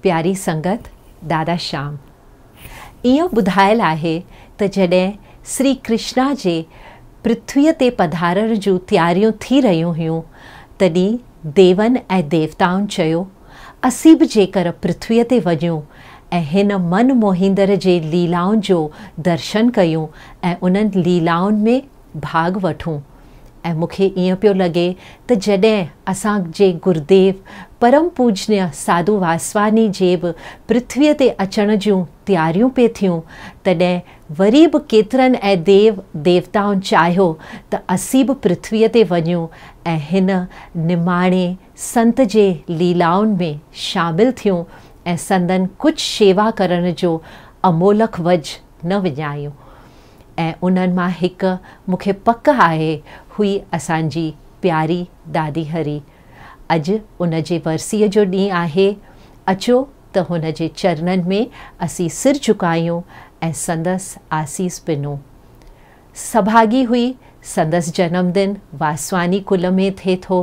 प्यारी संगत, दादा श्याम इं ॿुधायल आहे त जॾहिं श्री कृष्णा जे पृथ्वीअ ते पधारण जूं तयारियूं थी रहियूं हुयूं तॾहिं देवनि ऐं देवताउनि चयो असीं बि जेकर पृथ्वीअ ते वञूं ऐं हिन मन मोहींदड़ जे लीलाउनि जो दर्शन कयूं ऐं उन्हनि लीलाउनि में भाग वठूं। ऐं मूंखे ईअं पियो लॻे त जॾहिं असांजे गुरुदेव परम पूजनीय साधू वासवानी जे बि पृथ्वीअ ते अचण जूं तयारियूं पिए थियूं तॾहिं वरी बि केतिरनि ऐं देव देवताउनि चाहियो त असीं बि पृथ्वीअ ते वञूं ऐं हिन निमाणे संत जे लीलाउनि में शामिल थियूं ऐं संदन कुझु शेवा करण जो अमोलक वज न विञायूं। ऐं उन्हनि मां हिकु मूंखे पक आहे हुई असांजी प्यारी दादी हरी। अॼु उन जे वरसीअ जो ॾींहुं आहे। अचो त हुन जे चरणनि में असीं सिर झुकायूं ऐं संदसि आसीस पिनूं। सभागी हुई संदसि जन्मदिन वासवानी कुल में थिए थो।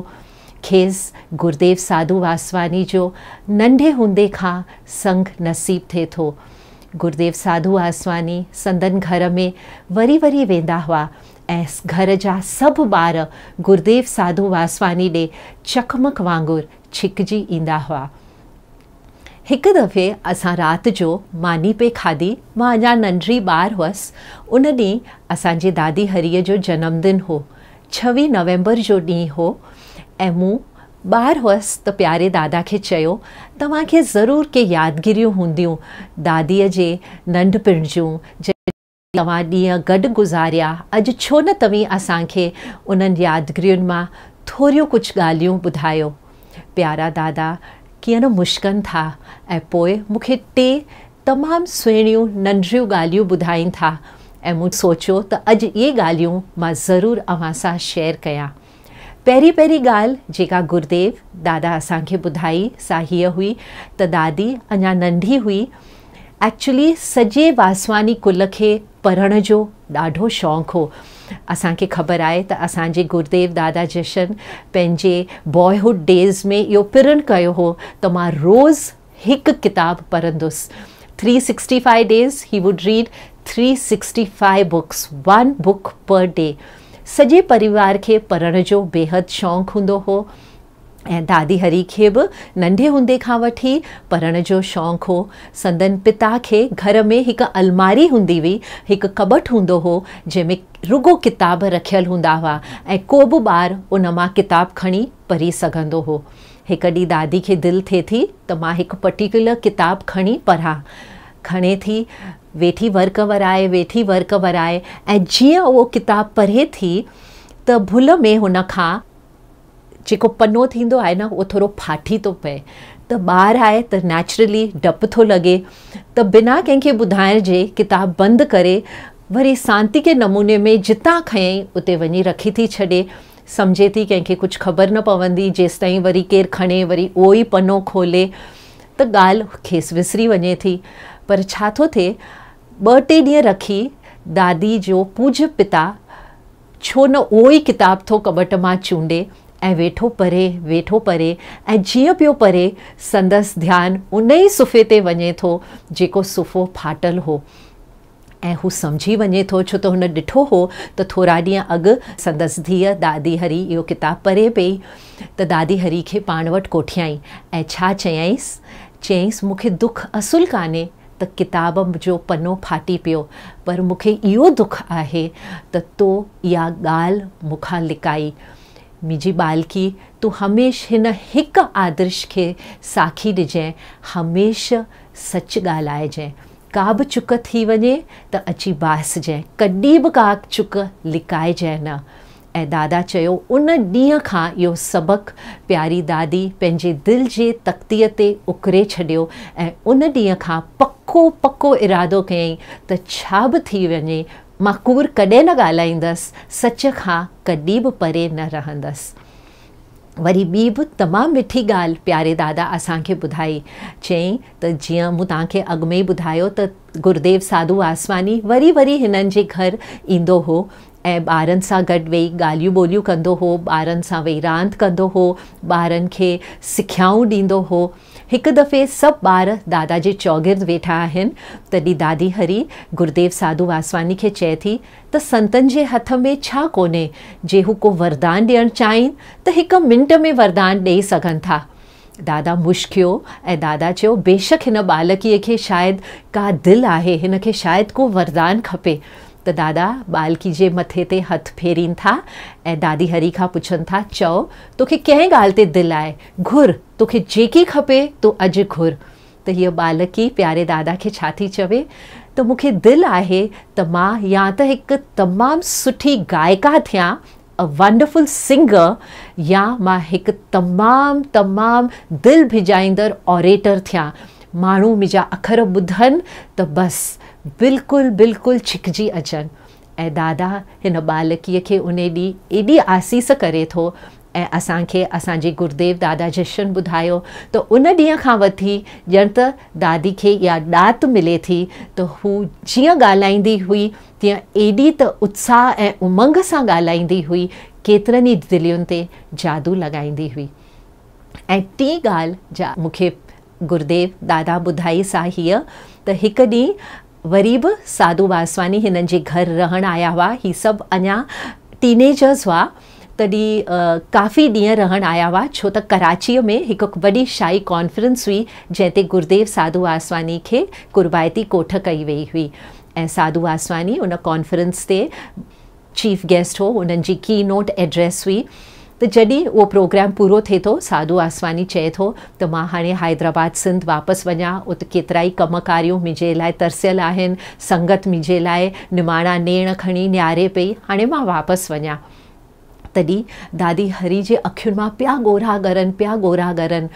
खेसि गुरुदेव साधू वासवानी जो नंढे हूंदे खां संग नसीब थिए थो। गुरुदेव साधू वासवानी संदन घर में वरी वरी वेंदा हुआ ऐं घर जा सभु ॿार गुरुदेव साधू वासवानी ॾे चकमक वांगुरु छिकिजी ईंदा हुआ। हिकु दफ़े असां राति जो मानी पे खाधी। मां अञा नंढड़ी ॿार हुअसि। उन ॾींहुं असांजे दादी हरीअ जो जन्मदिन हो। 26 नवंबर जो ॾींहुं हो ऐं मूं ॿार हुअसि त प्यारे दादा खे चयो तव्हांखे ज़रूरु के यादगिरियूं हूंदियूं दादीअ जे नंढपिण जूं तव्हां ॾींहं गॾु गुज़ारिया। अॼु छो न तव्हीं असांखे उन्हनि यादगिरियुनि मां थोरियूं कुझु ॻाल्हियूं ॿुधायो। प्यारा दादा कीअं न मुश्कनि था ऐं पोइ मूंखे 3 तमामु सुहिणियूं नंढियूं ॻाल्हियूं ॿुधाइनि था ऐं मूं सोचियो त अॼु इहे ॻाल्हियूं मां ज़रूरु अव्हां सां शेयर कयां। पहिरीं ॻाल्हि जेका गुरुदेव दादा असांखे ॿुधाई सा हीअ हुई त दादी अञा नंढी हुई। एक्चुअली सॼे वासवानी कुल खे पढ़ण जो ॾाढो शौक़ु हो। असांखे ख़बर आहे त असांजे गुरुदेव दादा जशन पंहिंजे बॉयहुड डेज़ में इहो पिरण कयो हो त मां रोज़ु हिकु किताबु पढ़ंदुसि। 365 days he would read 365 books, 1 book per day। सॼे परिवार खे पढ़ण जो बेहद शौक़ु हूंदो हो ऐं दादी हरी खे बि नंढे हूंदे खां वठी पढ़ण जो शौक़ु हो। संदन पिता खे घर में हिकु अलमारी हूंदी हुई, हिकु कबट हूंदो हो जंहिंमें रुगो किताब रखियल हूंदा हुआ ऐं को बि ॿार उन मां किताब खणी पढ़ी सघंदो हो। हिकु ॾींहुं दादी खे दिलि थिए थी त मां हिकु पर्टिकुलर किताब खणी पढ़ां। खणे थी वेठी वर्क वराए ऐं जीअं उहो किताब पढ़े थी त भुल में हुन खां जेको पनो थींदो आहे न उहो थोरो फाटी थो पए। त ॿार आहे त नेचुरली डपु थो लॻे त बिना कंहिंखे ॿुधाइण जे किताब बंदि करे वरी सांती के नमूने में जितां खयईं उते वञी रखी थी छॾे। सम्झे थी कंहिंखे कुझु ख़बर न पवंदी जेसि ताईं वरी केरु खणे वरी उहो ई पनो खोले त ॻाल्हि खेसि विसरी वञे थी। पर छा थो थिए 2-3 ॾींहं रखी दादी जो पूज्य पिता छो न उहो ई किताब थो कबट मां चूंडे ऐं वेठो परे ऐं जीअं पियो परे संदसि ध्यानु उन ई सुफ़े ते वञे थो जेको सुफ़ो फाटल हो ऐं हू सम्झी वञे थो छो त हुन ॾिठो हो त थोरा ॾींहं अॻु संदसि धीअ दादी हरी इहो किताबु पढ़े पई त दादी हरी खे पाण वटि कोठियाई ऐं छा चयईंसि मूंखे दुख असुल कान्हे त किताब जो पनो फाटी पियो, पर मूंखे इहो दुख आहे त तो इहा ॻाल्हि मूंखां लिकाई। मुंहिंजी बालकी तूं हमेशह हिन हिकु आदर्श खे साखी ॾिजांइ, हमेशह सच ॻाल्हाइजांइ। का बि चुक थी वञे त अची बासिजांइ, कॾहिं बि का चुक लिकाइजांइ न। ऐं दादा चयो उन ॾींहं खां इहो सबक़ु प्यारी दादी पंहिंजे दिलि जे तख़्तीअ ते उकरे छॾियो ऐं उन ॾींहं खां पक्को इरादो कयईं त छा बि थी वञे मां कूड़ कॾहिं न ॻाल्हाईंदसि, सच खां कॾहिं बि परे न रहंदसि। वरी ॿी बि तमामु मिठी ॻाल्हि प्यारे दादा असांखे ॿुधाई। चयईं त जीअं मूं तव्हांखे अॻु में ई ॿुधायो त गुरुदेव साधू वासवानी वरी हिननि जे घर ईंदो हो ऐं ॿारनि सां गॾु वेही ॻाल्हियूं ॿोलियूं कंदो हो, ॿारनि सां वेही रांदि कंदो हो, ॿारनि खे सिखियाऊं ॾींदो हो। हिकु दफ़े सभु ॿार दादा जे चौगिर्द वेठा आहिनि, तॾहिं दादी हरी गुरुदेव साधू वासवानी खे चए थी त संतनि जे हथ में छा कोन्हे, जे हू को वरदान ॾियणु चाहिनि त हिकु मिंट में वरदान ॾेई सघनि था। दादा मुश्कियो ऐं दादा चयो बेशक हिन बालकीअ खे शायदि का दिलि आहे, हिन खे शायदि को वरदान खपे। त दादा बालकी जे मथे ते हथु फेरीनि था ऐं दादी हरी खां पुछनि था, चओ तोखे कंहिं ॻाल्हि ते दिलि आहे, घुर, तोखे जेकी खपे तूं अॼु घुर। त हीअ बालकी प्यारे दादा खे छा थी चवे त मूंखे दिलि आहे त मां या त हिकु तमामु सुठी गायिका थियां, अ वंडरफुल सिंगर, या मां हिकु तमामु दिलि भिजाईंदड़ ऑरेटर थियां। माण्हू मुंहिंजा अखर ॿुधनि त बसि बिल्कुलु छिकिजी अचनि। ऐं दादा हिन बालकीअ खे उन ॾींहुं एॾी आसीस करे थो ऐं असांखे असांजे गुरुदेव दादा जशन ॿुधायो त उन ॾींहं खां वठी ॼण त दादी खे इहा ॾात मिले थी त हू जीअं ॻाल्हाईंदी हुई तीअं एॾी त उत्साह ऐं उमंग सां ॻाल्हाईंदी हुई, केतिरनि ई दिलियुनि ते जादू लॻाईंदी हुई। ऐं टी ॻाल्हि मूंखे गुरुदेव दादा ॿुधाई सा हीअ त हिकु ॾींहुं वरी बि साधू वासवानी हिननि जे घर रहणु आया हुआ। ही सभु अञा टीनेजर्स हुआ, तॾहिं काफ़ी ॾींहं रहणु आया हुआ, छो त कराचीअ में हिकु वॾी शाही कॉन्फ्रेंस हुई जंहिं ते गुरुदेव साधू वासवानी खे कुर्बाइती कोठ कई वई हुई। ऐं साधू वासवानी उन कॉन्फ्रेंस ते चीफ गेस्ट हो, उन्हनि जी की नोट एड्रेस हुई। त जॾहिं उहो प्रोग्राम पूरो थिए थो, साधू वासवानी चए थो त मां हाणे हैदराबाद सिंध वापसि वञा, उते केतिरा ई कमकारियूं मुंहिंजे लाइ तरसियल आहिनि, संगत मुंहिंजे लाइ निमाणा नेण खणी निहारे पई, हाणे मां वापसि वञा। तॾहिं दादी हरी जे अखियुनि मां पिया ॻोरा ॻरनि।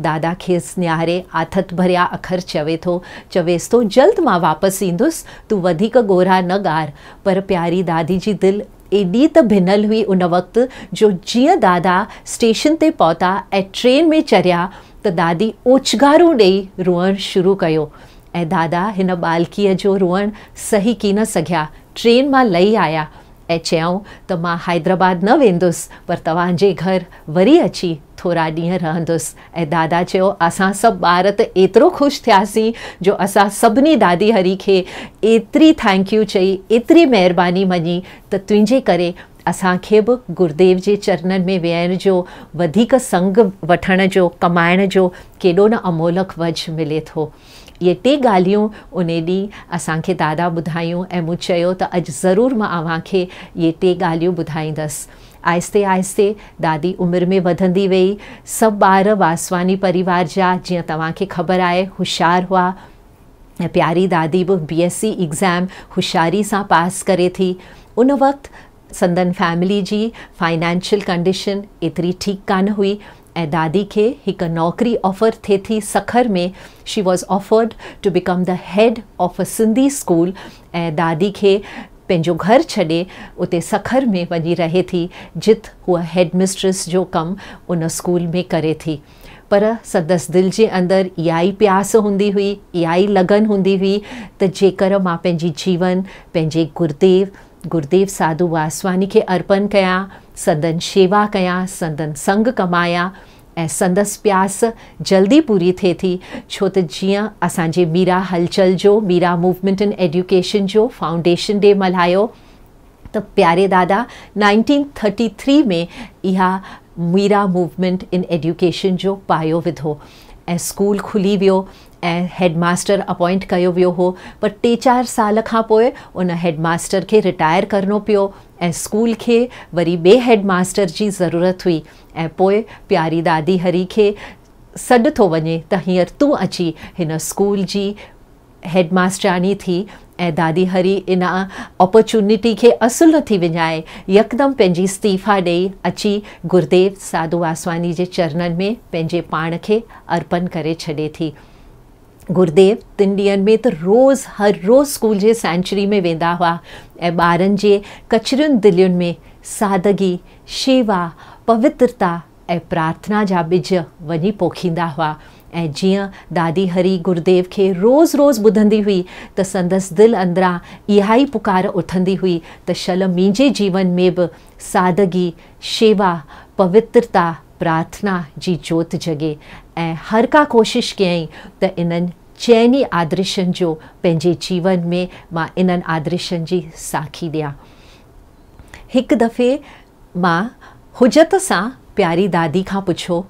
दादा खेसि निहारे आथत भरिया अखर चवेसि थो जल्द मां वापसि ईंदुसि, तूं वधीक ॻोरा न ॻार। पर प्यारी दादी जी दिलि एॾी त भिनल हुई उन वक़्तु जो जीअं दादा स्टेशन ते पहुता ऐं ट्रेन में चढ़िया त दादी ओछगारूं ॾेई रोअणु शुरू कयो। ऐं दादा हिन बालकीअ जो रोअणु सही की न सघिया, ट्रेन मां लही आया ऐं चयऊं त मां हैदराबाद न वेंदुसि, पर तव्हांजे घर वरी अची थोरा ॾींहं रहंदुसि। ऐं दादा चयो असां सभु ॿार त एतिरो ख़ुशि थियासीं जो असां सभिनी दादी हरी खे एतिरी थैंक्यू चई, एतिरी महिरबानी मञी त तुंहिंजे करे असांखे बि गुरुदेव जे चरणनि में वेहण जो, वधीक संग वठण जो, कमाइण जो केॾो न अमोलक वझ मिले थो। इहे टे ॻाल्हियूं उन ॾींहुं असांखे दादा ॿुधायूं ऐं मूं चयो त अॼु ज़रूरु मां अव्हांखे इहे टे ॻाल्हियूं ॿुधाईंदसि। आहिस्ते आहिस्ते दादी उमिरि में वधंदी वई। सभु ॿार वासवानी परिवार जा, जीअं तव्हांखे ख़बर आहे, होशियारु हुआ ऐं प्यारी दादी बि BSc एग्ज़ाम होशियारी सां पास करे थी। उन वक़्तु संदन फैमिली जी फाइनेंशियल कंडीशन एतिरी ठीकु कान हुई ऐं दादी खे हिकु नौकरी ऑफर थिए थी सखर में। She was offered to become the head of a Sindhi school ऐं दादी खे पंहिंजो घर छॾे उते सखर में वञी रहे थी, जित हूअ हेड मिस्ट्रेस जो कमु उन स्कूल में करे थी। पर संदसि दिलि जे अंदरि इहा ई प्यास हूंदी हुई, इहा ई लगन हूंदी हुई त जेकर मां पंहिंजी जीवन पंहिंजे गुरुदेव साधू वासवानी खे अर्पण कयां, संदन शेवा कयां, संदन संग कमायां ऐं संदसि प्यास जल्दी पूरी थिए थी। छो त जीअं असांजे मीरा हलचल जो, मीरा मूवमेंट इन एड्यूकेशन जो फाउंडेशन डे मल्हायो, त प्यारे दादा 1933 में इहा मीरा मूवमेंट इन एड्यूकेशन जो पायो विधो ऐं स्कूल खुली वियो ऐं हेडमास्टर अपॉइंट कयो वियो हो। पर 3-4 साल खां पोइ उन हेडमास्टर खे रिटायर करिणो पियो ऐं स्कूल खे वरी ॿिए हेडमास्टर जी ज़रूरत हुई। ऐं पोइ प्यारी दादी हरी खे सॾु थो वञे त हींअर तूं अची हिन स्कूल जी हेडमास्टरानी थी। ऐं दादी हरी इन ऑपॉर्चुनिटी खे असुल थी विञाए यकदमि पंहिंजी इस्तीफ़ा ॾेई अची गुरुदेव साधू वासवानी जे चरणनि में पंहिंजे पाण खे अर्पण करे छॾे थी। गुरुदेव 3 ॾींहंनि में त हर रोज़ स्कूल जे सेंचुरी में वेंदा हुआ ऐं ॿारनि जे कचरियुनि दिलियुनि में सादगी, शेवा, पवित्रता ऐं प्रार्थना जा ॿिज वञी पोखींदा हुआ। ऐं जीअं दादी हरी गुरुदेव खे रोज़ रोज़ ॿुधंदी हुई त संदसि दिलि अंदरां इहा ई पुकार उथंदी हुई त शल मुंहिंजे जीवन में बि सादगी, शेवा, पवित्रता, प्रार्थना जी जोत जगे। ऐं हर का कोशिशि कयईं त इन्हनि चइनी आदर्शनि जो पंहिंजे जीवन में मां इन्हनि आदर्शनि जी साखी ॾियां। हिकु दफ़े मां हुजत सां प्यारी दादी खां पुछो,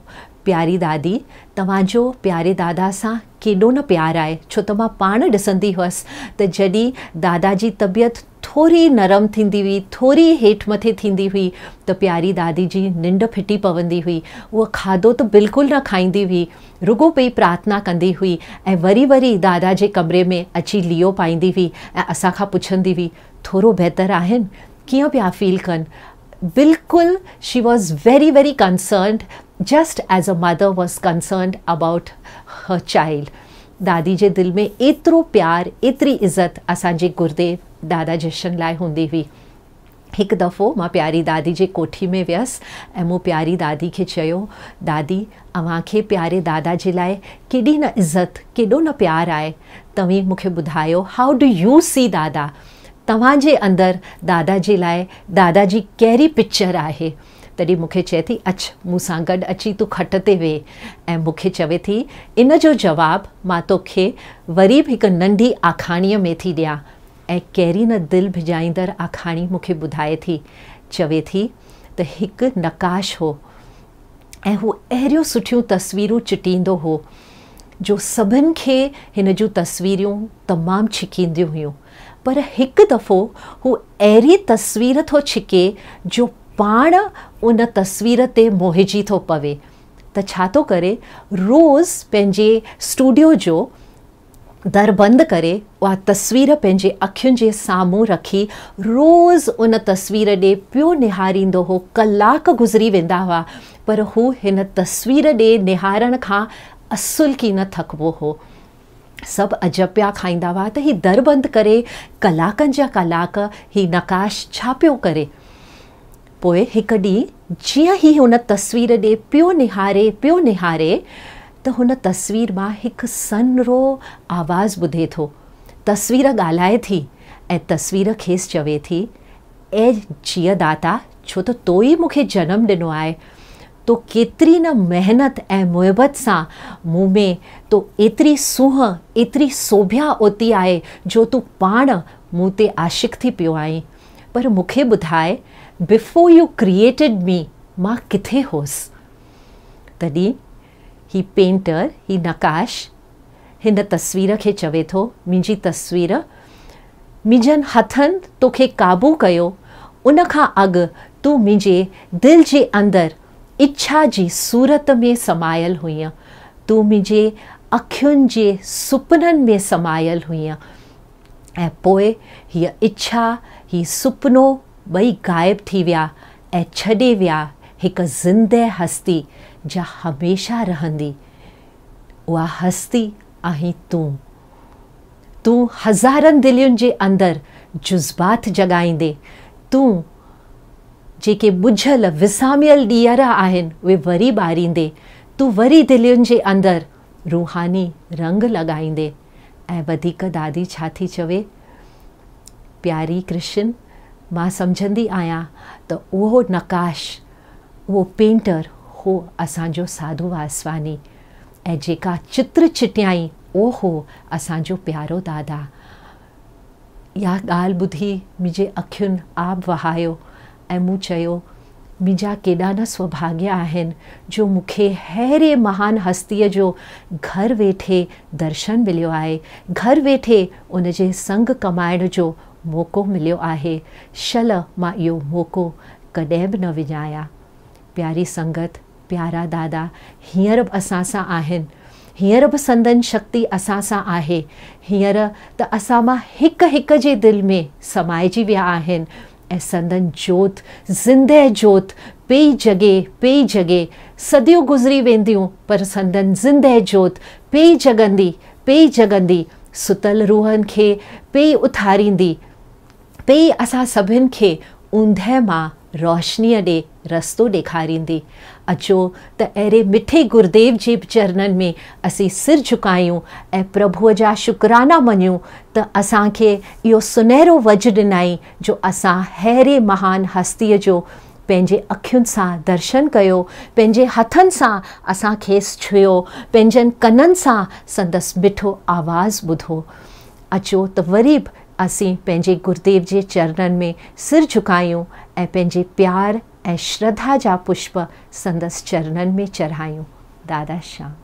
प्यारी दादी तव्हांजो प्यारे दादा सां केॾो न प्यारु आहे, छो त मां पाण ॾिसंदी हुअसि त जॾहिं दादा जी तबियत थोरी नरम थींदी हुई, थोरी हेठि मथे थींदी हुई त प्यारी दादी जी निंड फिटी पवंदी हुई। उहा खाधो त बिल्कुलु न खाईंदी हुई, रुगो पई प्रार्थना कंदी हुई ऐं वरी वरी दादा जे कमरे में अची लियो पाईंदी हुई ऐं असांखां पुछंदी हुई थोरो बहितरु आहिनि, कीअं पिया फील कनि। बिल्कुलु she was very very concerned, just as a mother was concerned about her child. दादी जे दिलि में एतिरो प्यार, एतिरी इज़त असांजे गुरुदेव दादा जशन लाइ हूंदी हुई। हिकु दफ़ो मां प्यारी दादी जे कोठी में वियसि ऐं मूं प्यारी दादी खे चयो, दादी अव्हांखे प्यारे दादा जे लाइ केॾी न इज़त, केॾो न प्यारु आहे, तव्हीं मूंखे ॿुधायो हाउ डू यू सी दादा, तव्हांजे अंदरि दादा जे लाइ दादा जी कहिड़ी पिक्चर आहे। तॾहिं मूंखे चए थी अच मूंसां गॾु अची तूं खट ते वेह ऐं मूंखे चवे थी इन जो जवाबु मां तोखे वरी बि हिकु नंढी आखाणीअ में थी ॾियां। ऐं कहिड़ी न दिलि भिजाईंदड़ आखाणी मूंखे ॿुधाए थी। चवे थी त हिकु नकाश हो ऐं हू अहिड़ियूं सुठियूं तस्वीरूं चिटींदो हो जो सभिनि खे हिन जूं तस्वीरूं तमामु छिकींदियूं हुयूं। पर हिकु दफ़ो हू अहिड़ी तस्वीर थो छिके जो पाण उन तस्वीर ते मोहिजी थो पवे। त छा थो करे, रोज़ पंहिंजे स्टूडियो जो दर बंदि करे उहा तस्वीर पंहिंजे अखियुनि जे साम्हूं रखी रोज़ उन तस्वीर ॾे पियो निहारींदो हो। कलाक गुज़री वेंदा हुआ पर हू हिन तस्वीर ॾे निहारण खां असुल की न थकबो हो। सभु अजब पिया खाईंदा हुआ त हीउ दर बंदि करे कलाकनि जा कलाक ही नकाश छा पियो करे। पोइ हिकु ॾींहुं जीअं ई हुन तस्वीर ॾे पियो निहारे त हुन तस्वीर मां हिकु सन्हो आवाज़ ॿुधे थो। तस्वीर ॻाल्हाए थी ऐं तस्वीर खेसि चवे थी, ए जीअ दाता, छो त तो ई मूंखे जनमु ॾिनो आहे, तो केतिरी न महिनत ऐं मुहिबत सां मूं में तो एतिरी सूंहं, एतिरी सोभिया ओती आहे जो तूं पाण मूं ते आशिक़ थी पियो आहीं। पर मूंखे ॿुधाए, बिफोर यू क्रिएटेड मी मां किथे हुअसि। तॾहिं ही पेंटर, ही नकाश हिन तस्वीर खे चवे थो, मुंहिंजी तस्वीर, मुंहिंजनि हथनि तोखे क़ाबू कयो, उन खां अॻु तूं मुंहिंजे दिलि जे अंदरि इच्छा जी सूरत में समायल हुईं, तूं मुंहिंजे अखियुनि जे सुपननि में समायल हुईं। ऐं पोइ हीअ इच्छा, हीअ सुपनो ॿई ग़ाइबु थी विया ऐं छॾे विया हिकु ज़िंदह हस्ती जा हमेशा रहंदी। उहा हस्ती आहीं तूं हज़ारनि दिलियुनि जे अंदरि जुज़्बात जॻाईंदे, तूं जेके बुझल विसामियल ॾींहर आहिनि उहे वरी ॿारींदे, तूं वरी दिलियुनि जे अंदरि रूहानी रंग लॻाईंदे। ऐं वधीक दादी छा थी चवे, प्यारी कृष्ण, मां सम्झंदी आहियां त उहो नकाश, उहो पेंटर हो असांजो साधू वासवानी ऐं जेका चित्र चिटियाई उहो हो असांजो प्यारो दादा। इहा ॻाल्हि ॿुधी मुंहिंजे अखियुनि आब वहायो ऐं मूं चयो, मुंहिंजा केॾा न सौभाग्य आहिनि जो मूंखे अहिड़े महान हस्तीअ जो घर वेठे दर्शन मिलियो आहे, घर वेठे उन जे संग कमाइण जो मौक़ो मिलियो आहे। शल मां इहो मौक़ो कॾहिं बि न विञाया। प्यारी संगत, प्यारा दादा हींअर बि असां सां आहिनि, हींअर बि संदन शक्ति असां सां आहे। हींअर त असां मां हिक हिक जे दिलि में समाइजी विया आहिनि ऐं संदन जोत, ज़िंदह जोत पेई जॻे, सदियूं गुज़री वेंदियूं पर संदन ज़िंदह जोत पेई जॻंदी, सुतल रूहनि खे पेई उथारींदी, पेई असां सभिनि खे ऊंदहि मां रोशनीअ ॾे रस्तो ॾेखारींदी। अचो त अहिड़े मिठे गुरुदेव जे चरणनि में असीं सिर झुकायूं ऐं प्रभुअ जा शुकराना मञूं त असांखे इहो सुनहरो वज ॾिनई जो असां अहिड़े महान हस्तीअ जो पंहिंजे अखियुनि सां दर्शन कयो, पंहिंजे हथनि सां असां खेसि छुयो, पंहिंजनि कननि सां संदसि मिठो आवाज़ु ॿुधो। अचो त वरी बि असीं पंहिंजे गुरुदेव जे चरणनि में सिर झुकायूं ऐं पंहिंजे प्यार ऐं श्रद्धा जा पुष्प संदसि चरणनि में चढ़ायूं। दादा श्याम।